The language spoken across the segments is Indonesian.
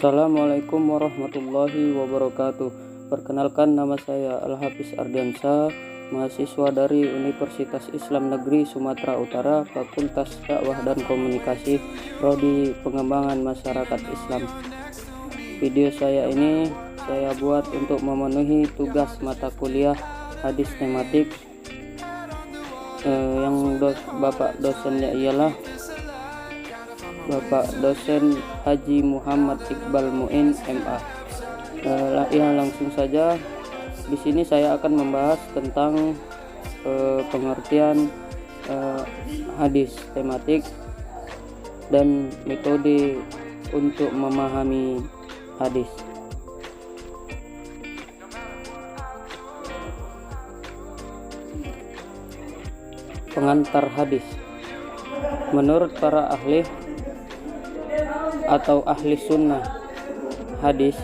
Assalamualaikum warahmatullahi wabarakatuh. Perkenalkan, nama saya Al-Hafiz Ardiansyah, mahasiswa dari Universitas Islam Negeri Sumatera Utara, Fakultas Dakwah dan Komunikasi, Prodi Pengembangan Masyarakat Islam. Video saya ini saya buat untuk memenuhi tugas mata kuliah hadis tematik yang Bapak dosennya ialah Bapak dosen Haji Muhammad Iqbal Muin MA. Ya, langsung saja. Di sini saya akan membahas tentang pengertian hadis tematik dan metode untuk memahami hadis. Pengantar hadis. Menurut para ahli atau ahli sunnah hadis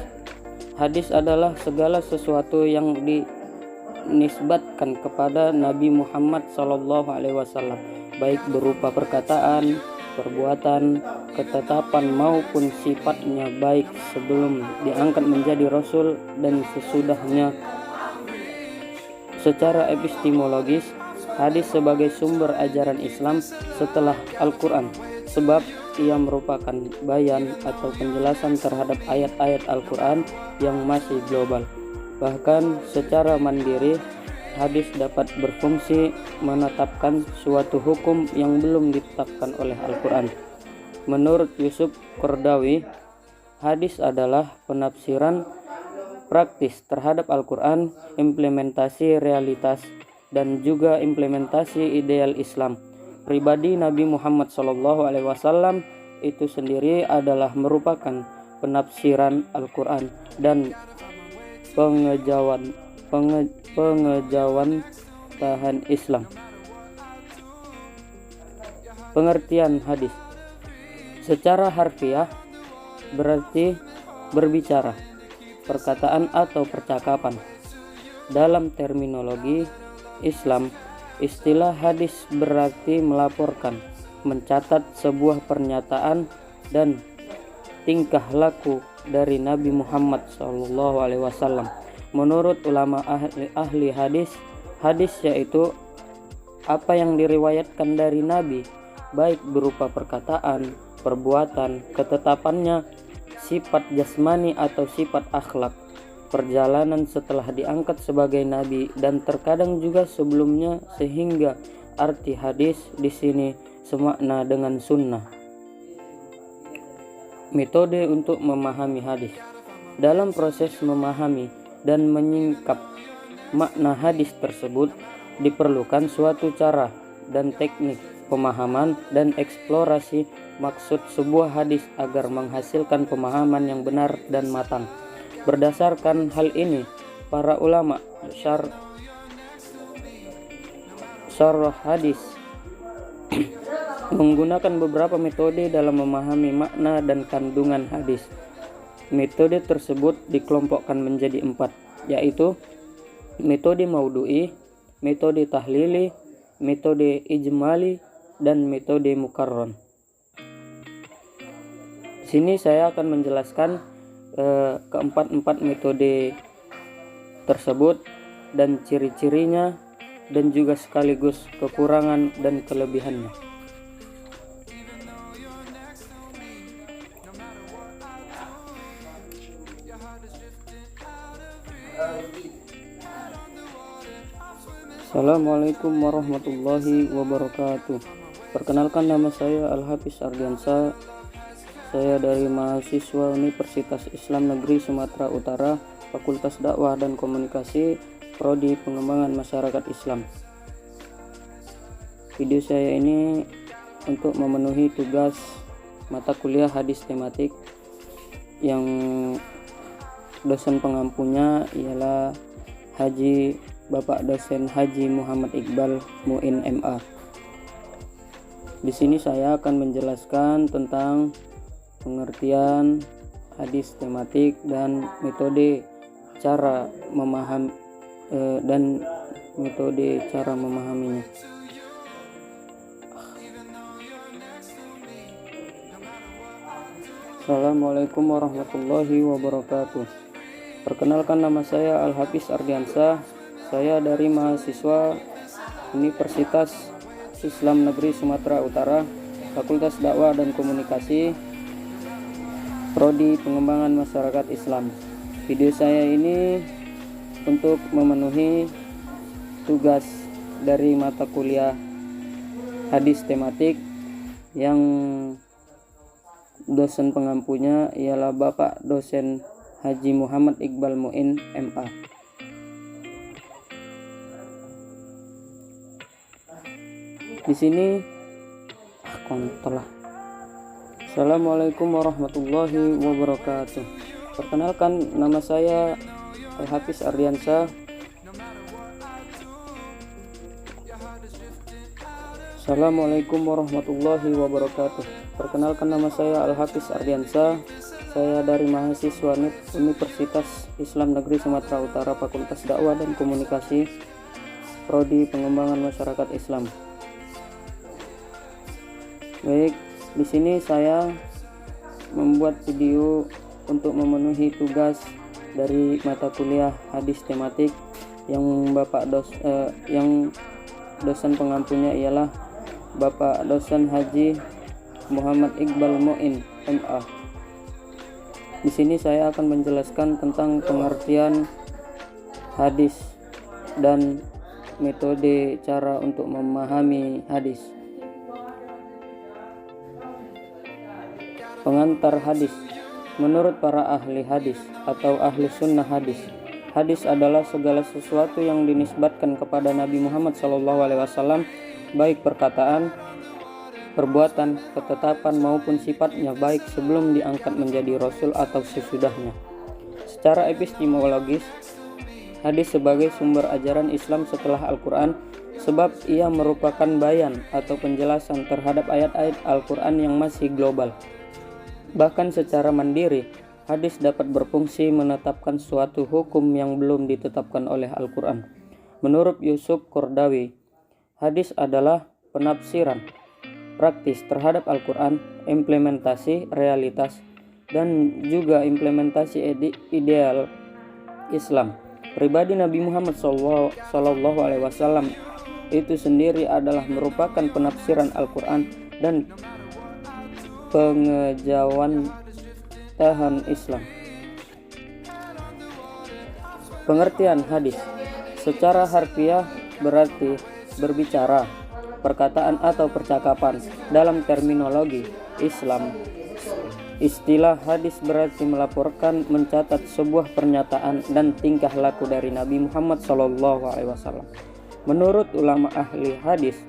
adalah segala sesuatu yang dinisbatkan kepada Nabi Muhammad SAW, baik berupa perkataan, perbuatan, ketetapan maupun sifatnya, baik sebelum diangkat menjadi rasul dan sesudahnya. Secara epistemologis, hadis sebagai sumber ajaran Islam setelah Al-Quran, sebab ia merupakan bayan atau penjelasan terhadap ayat-ayat Al-Quran yang masih global. Bahkan secara mandiri, hadis dapat berfungsi menetapkan suatu hukum yang belum ditetapkan oleh Al-Quran. Menurut Yusuf Qaradawi, hadis adalah penafsiran praktis terhadap Al-Quran, implementasi realitas, dan juga implementasi ideal Islam. Pribadi Nabi Muhammad SAW itu sendiri adalah merupakan penafsiran Al-Quran dan pengejauhan tahan Islam. Pengertian hadis secara harfiah berarti berbicara, perkataan atau percakapan. Dalam terminologi Islam, istilah hadis berarti melaporkan, mencatat sebuah pernyataan dan tingkah laku dari Nabi Muhammad SAW. Menurut ulama ahli hadis yaitu apa yang diriwayatkan dari Nabi, baik berupa perkataan, perbuatan, ketetapannya, sifat jasmani atau sifat akhlak, perjalanan setelah diangkat sebagai nabi, dan terkadang juga sebelumnya, sehingga arti hadis di sini semakna dengan sunnah. Metode untuk memahami hadis. Dalam proses memahami dan menyingkap makna hadis tersebut, diperlukan suatu cara dan teknik pemahaman dan eksplorasi maksud sebuah hadis agar menghasilkan pemahaman yang benar dan matang. Berdasarkan hal ini, para ulama syarah hadis menggunakan beberapa metode dalam memahami makna dan kandungan hadis. Metode tersebut dikelompokkan menjadi 4, yaitu metode maudhu'i, metode tahlili, metode ijmali, dan metode mukarron. Sini saya akan menjelaskan keempat metode tersebut dan ciri-cirinya, dan juga sekaligus kekurangan dan kelebihannya. Assalamualaikum warahmatullahi wabarakatuh. Perkenalkan, nama saya Al-Hafiz Ardiansyah. Saya dari mahasiswa Universitas Islam Negeri Sumatera Utara, Fakultas Dakwah dan Komunikasi, Prodi Pengembangan Masyarakat Islam. Video saya ini untuk memenuhi tugas mata kuliah hadis tematik yang dosen pengampunya ialah Bapak dosen Haji Muhammad Iqbal Muin MA. Di sini saya akan menjelaskan tentang pengertian hadis tematik dan metode cara memahaminya. Assalamualaikum warahmatullahi wabarakatuh. Perkenalkan, nama saya Al-Hafiz Ardiansyah. Saya dari mahasiswa Universitas Islam Negeri Sumatera Utara, Fakultas Dakwah dan Komunikasi, Prodi Pengembangan Masyarakat Islam. Video saya ini untuk memenuhi tugas dari mata kuliah hadis tematik yang dosen pengampunya ialah Bapak Dosen Haji Muhammad Iqbal Mu'in, MA. Di sini Assalamualaikum warahmatullahi wabarakatuh. Perkenalkan, nama saya Al-Hafiz Ardiansyah. Assalamualaikum warahmatullahi wabarakatuh. Perkenalkan, nama saya Al-Hafiz Ardiansyah. Saya dari mahasiswa Universitas Islam Negeri Sumatera Utara, Fakultas Dakwah dan Komunikasi, Prodi Pengembangan Masyarakat Islam. Baik, di sini saya membuat video untuk memenuhi tugas dari mata kuliah hadis tematik yang yang dosen pengampunya ialah Bapak Dosen Haji Muhammad Iqbal Mu'in, MA. Di sini saya akan menjelaskan tentang pengertian hadis dan metode cara untuk memahami hadis. Pengantar hadis. Menurut para ahli hadis atau ahli sunnah hadis, hadis adalah segala sesuatu yang dinisbatkan kepada Nabi Muhammad SAW, baik perkataan, perbuatan, ketetapan maupun sifatnya, baik sebelum diangkat menjadi rasul atau sesudahnya. Secara epistemologis, hadis sebagai sumber ajaran Islam setelah Al-Quran, sebab ia merupakan bayan atau penjelasan terhadap ayat-ayat Al-Quran yang masih global. Bahkan secara mandiri, hadis dapat berfungsi menetapkan suatu hukum yang belum ditetapkan oleh Al-Quran. Menurut Yusuf Qaradawi, hadis adalah penafsiran praktis terhadap Al-Quran, implementasi realitas, dan juga implementasi ideal Islam. Pribadi Nabi Muhammad SAW itu sendiri adalah merupakan penafsiran Al-Quran dan pengejauhan tahan Islam. Pengertian hadis secara harfiah berarti berbicara, perkataan atau percakapan. Dalam terminologi Islam, istilah hadis berarti melaporkan, mencatat sebuah pernyataan dan tingkah laku dari Nabi Muhammad SAW. Menurut ulama ahli hadis,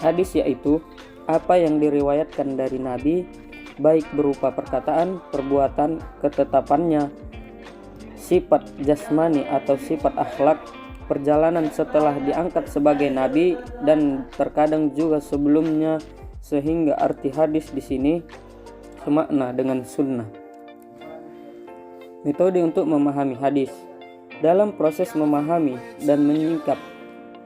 hadis yaitu apa yang diriwayatkan dari Nabi, baik berupa perkataan, perbuatan, ketetapannya, sifat jasmani atau sifat akhlak, perjalanan setelah diangkat sebagai nabi, dan terkadang juga sebelumnya, sehingga arti hadis di sini semakna dengan sunnah. Metode untuk memahami hadis. Dalam proses memahami dan menyingkap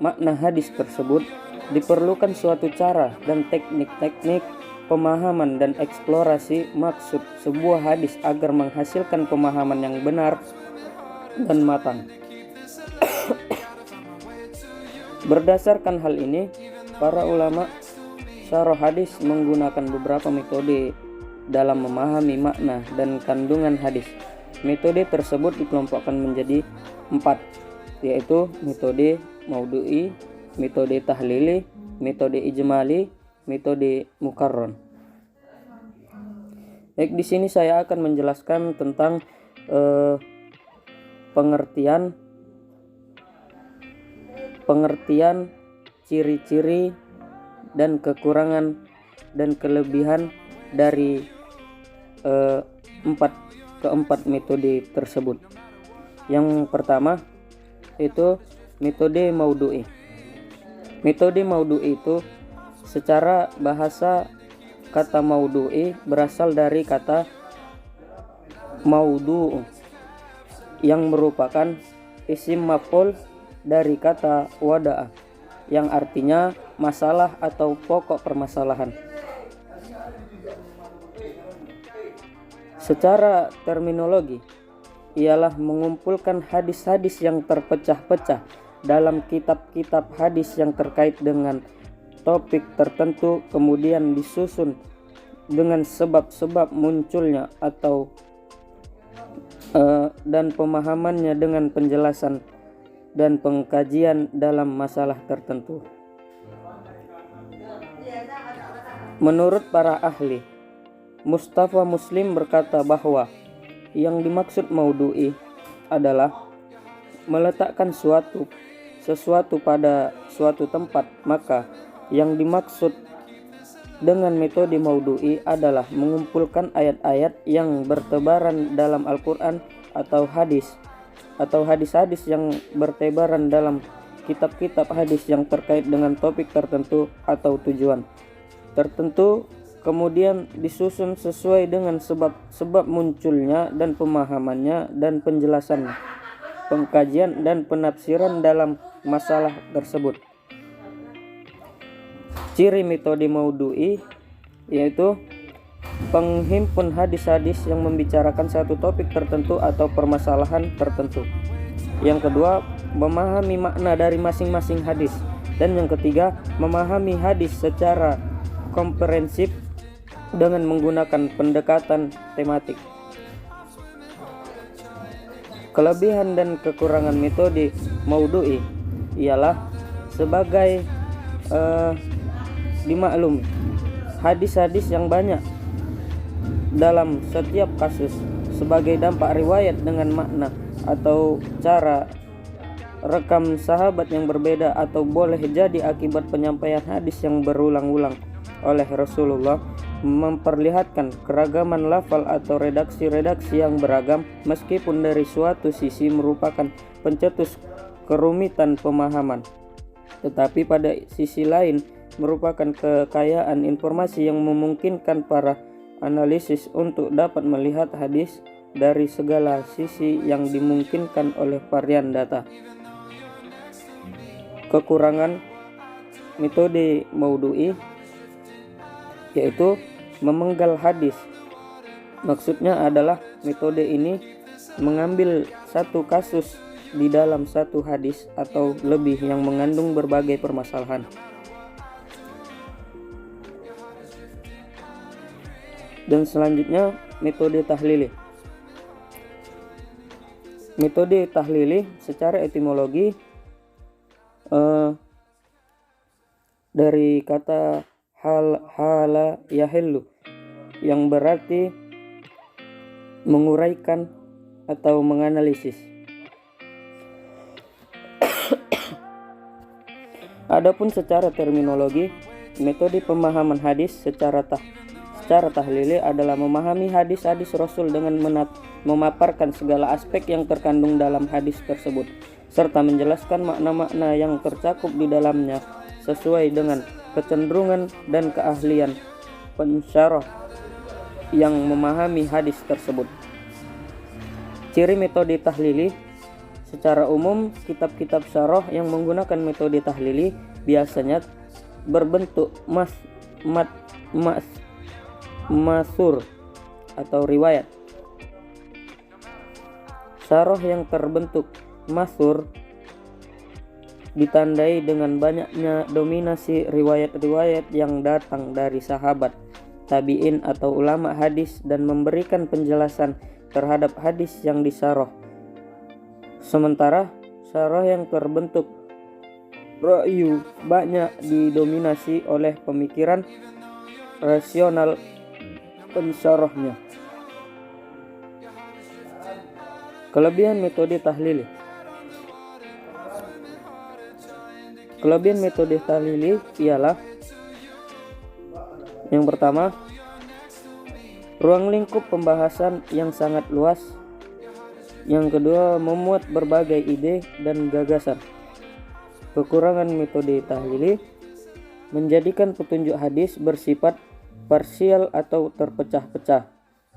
makna hadis tersebut, diperlukan suatu cara dan teknik-teknik pemahaman dan eksplorasi maksud sebuah hadis agar menghasilkan pemahaman yang benar dan matang. Berdasarkan hal ini, para ulama syarah hadis menggunakan beberapa metode dalam memahami makna dan kandungan hadis. Metode tersebut dikelompokkan menjadi 4, yaitu metode maudhu'i, metode tahlili, metode ijmali, metode mukarron. Baik, di sini saya akan menjelaskan tentang pengertian ciri-ciri dan kekurangan dan kelebihan dari keempat metode tersebut. Yang pertama itu metode maudhu'i. Metode maudhu'i itu secara bahasa, kata maudhu'i berasal dari kata maudhu' yang merupakan isim maf'ul dari kata wada'a yang artinya masalah atau pokok permasalahan. Secara terminologi, ialah mengumpulkan hadis-hadis yang terpecah-pecah dalam kitab-kitab hadis yang terkait dengan topik tertentu, kemudian disusun dengan sebab-sebab munculnya atau dan pemahamannya dengan penjelasan dan pengkajian dalam masalah tertentu. Menurut para ahli, Mustafa Muslim berkata bahwa yang dimaksud maudhu'i adalah meletakkan sesuatu pada suatu tempat. Maka yang dimaksud dengan metode maudhu'i adalah mengumpulkan ayat-ayat yang bertebaran dalam Al-Quran atau hadis-hadis yang bertebaran dalam kitab-kitab hadis yang terkait dengan topik tertentu atau tujuan tertentu, kemudian disusun sesuai dengan sebab munculnya dan pemahamannya dan penjelasannya, pengkajian dan penafsiran dalam masalah tersebut. Ciri metode maudhu'i yaitu penghimpun hadis-hadis yang membicarakan satu topik tertentu atau permasalahan tertentu. Yang kedua, memahami makna dari masing-masing hadis. Dan yang ketiga, memahami hadis secara komprehensif dengan menggunakan pendekatan tematik. Kelebihan dan kekurangan metode maudhu'i ialah sebagai dimaklumi, hadis-hadis yang banyak dalam setiap kasus sebagai dampak riwayat dengan makna atau cara rekam sahabat yang berbeda, atau boleh jadi akibat penyampaian hadis yang berulang-ulang oleh Rasulullah, memperlihatkan keragaman lafal atau redaksi-redaksi yang beragam, meskipun dari suatu sisi merupakan pencetus kerumitan pemahaman, tetapi pada sisi lain merupakan kekayaan informasi yang memungkinkan para analisis untuk dapat melihat hadis dari segala sisi yang dimungkinkan oleh varian data. Kekurangan metode maudhu'i yaitu memenggal hadis. Maksudnya adalah metode ini mengambil satu kasus di dalam satu hadis atau lebih yang mengandung berbagai permasalahan. Dan selanjutnya metode tahlili. Metode tahlili secara etimologi dari kata hala yahillu yang berarti menguraikan atau menganalisis. Adapun secara terminologi, metode pemahaman hadis secara tahlili adalah memahami hadis-hadis Rasul dengan memaparkan segala aspek yang terkandung dalam hadis tersebut, serta menjelaskan makna-makna yang tercakup di dalamnya sesuai dengan kecenderungan dan keahlian pensyarah yang memahami hadis tersebut. Ciri metode tahlili: secara umum, kitab-kitab syarah yang menggunakan metode tahlili biasanya berbentuk masur atau riwayat. Syarah yang terbentuk masur ditandai dengan banyaknya dominasi riwayat-riwayat yang datang dari sahabat, tabi'in atau ulama hadis dan memberikan penjelasan terhadap hadis yang disyarah. Sementara syarah yang terbentuk ra'yu banyak didominasi oleh pemikiran rasional pensyarahnya. Kelebihan metode tahlili. Kelebihan metode tahlili ialah yang pertama, ruang lingkup pembahasan yang sangat luas. Yang kedua, memuat berbagai ide dan gagasan. Kekurangan metode tahlili: menjadikan petunjuk hadis bersifat parsial atau terpecah-pecah.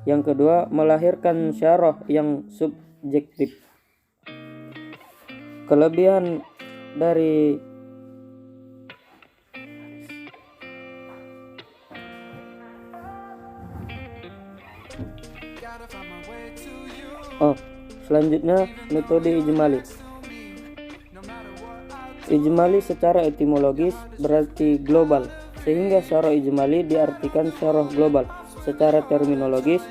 Yang kedua, melahirkan syarah yang subjektif. Kelebihan dari Selanjutnya metode ijmali. Ijmali secara etimologis berarti global, sehingga syarah ijmali diartikan syarah global. Secara terminologis,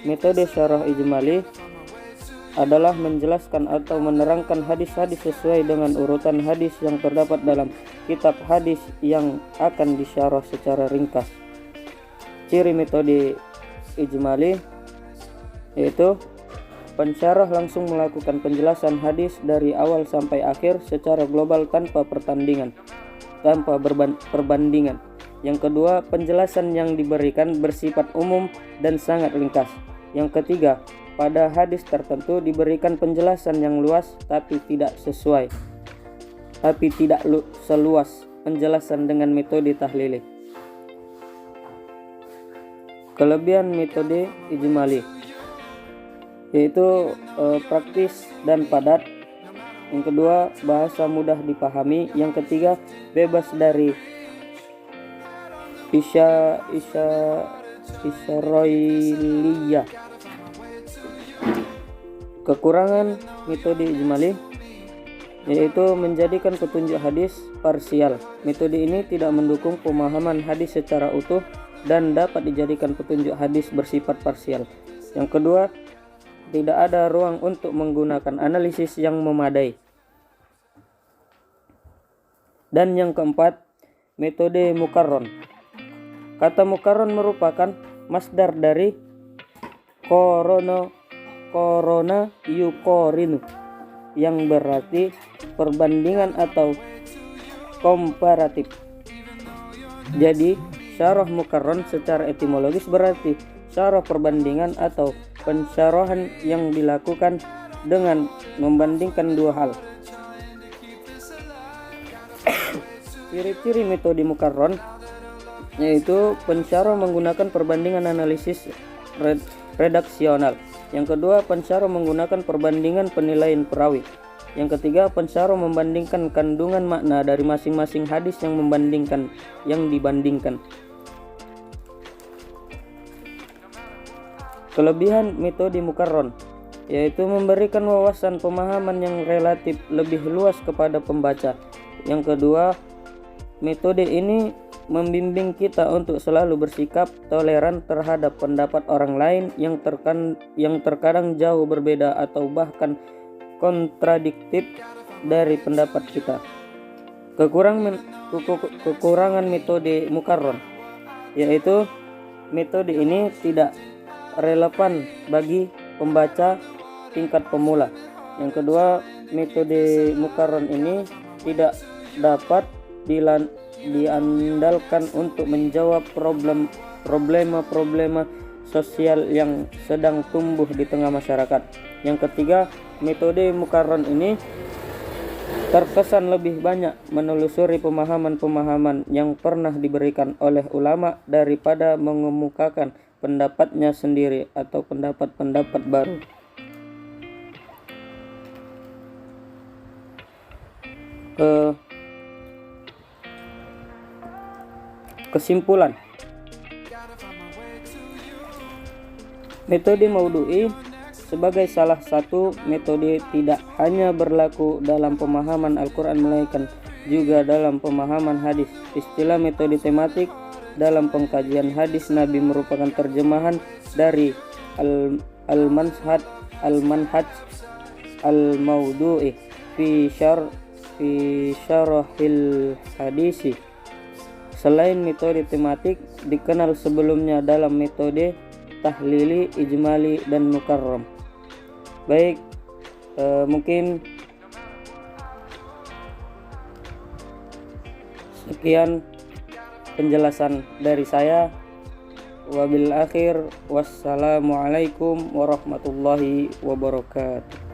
metode syarah ijmali adalah menjelaskan atau menerangkan hadis-hadis sesuai dengan urutan hadis yang terdapat dalam kitab hadis yang akan disyarah secara ringkas. Ciri metode ijmali yaitu pensyarah langsung melakukan penjelasan hadis dari awal sampai akhir secara global tanpa perbandingan. Yang kedua, penjelasan yang diberikan bersifat umum dan sangat ringkas. Yang ketiga, pada hadis tertentu diberikan penjelasan yang luas tapi tidak seluas penjelasan dengan metode tahlili. Kelebihan metode ijmali yaitu praktis dan padat. Yang kedua, bahasa mudah dipahami. Yang ketiga, bebas dari Israiliyah. Kekurangan metode ijmali yaitu menjadikan petunjuk hadis parsial. Metode ini tidak mendukung pemahaman hadis secara utuh dan dapat dijadikan petunjuk hadis bersifat parsial. Yang kedua, tidak ada ruang untuk menggunakan analisis yang memadai. Dan yang keempat, metode mukarron. Kata mukarron merupakan masdar dari korona yukorinu, yang berarti perbandingan atau komparatif. Jadi syarah mukarron secara etimologis berarti syarah perbandingan atau pensyarahan yang dilakukan dengan membandingkan dua hal. Ciri-ciri metode mukarron yaitu pensyarah menggunakan perbandingan analisis redaksional. Yang kedua, pensyarah menggunakan perbandingan penilaian perawi. Yang ketiga, pensyarah membandingkan kandungan makna dari masing-masing hadis yang dibandingkan. Kelebihan metode mukarron yaitu memberikan wawasan pemahaman yang relatif lebih luas kepada pembaca. Yang kedua, metode ini membimbing kita untuk selalu bersikap toleran terhadap pendapat orang lain yang terkadang jauh berbeda atau bahkan kontradiktif dari pendapat kita. Kekurangan metode mukarron yaitu metode ini tidak relevan bagi pembaca tingkat pemula. Yang kedua, metode mukarron ini tidak dapat diandalkan untuk menjawab problema sosial yang sedang tumbuh di tengah masyarakat. Yang ketiga, metode mukarron ini terkesan lebih banyak menelusuri pemahaman-pemahaman yang pernah diberikan oleh ulama daripada mengemukakan pendapatnya sendiri atau pendapat-pendapat baru. Kesimpulan, metode maudhu'i sebagai salah satu metode tidak hanya berlaku dalam pemahaman Al-Quran melainkan juga dalam pemahaman hadis. Istilah metode tematik dalam pengkajian hadis Nabi merupakan terjemahan dari al-manhaj al-maudhu'i fi syarahil hadisi. Selain metode tematik, dikenal sebelumnya dalam metode tahlili, ijmali, dan mukarram. Baik, mungkin sekian penjelasan dari saya. Wabil akhir, wassalamualaikum warahmatullahi wabarakatuh.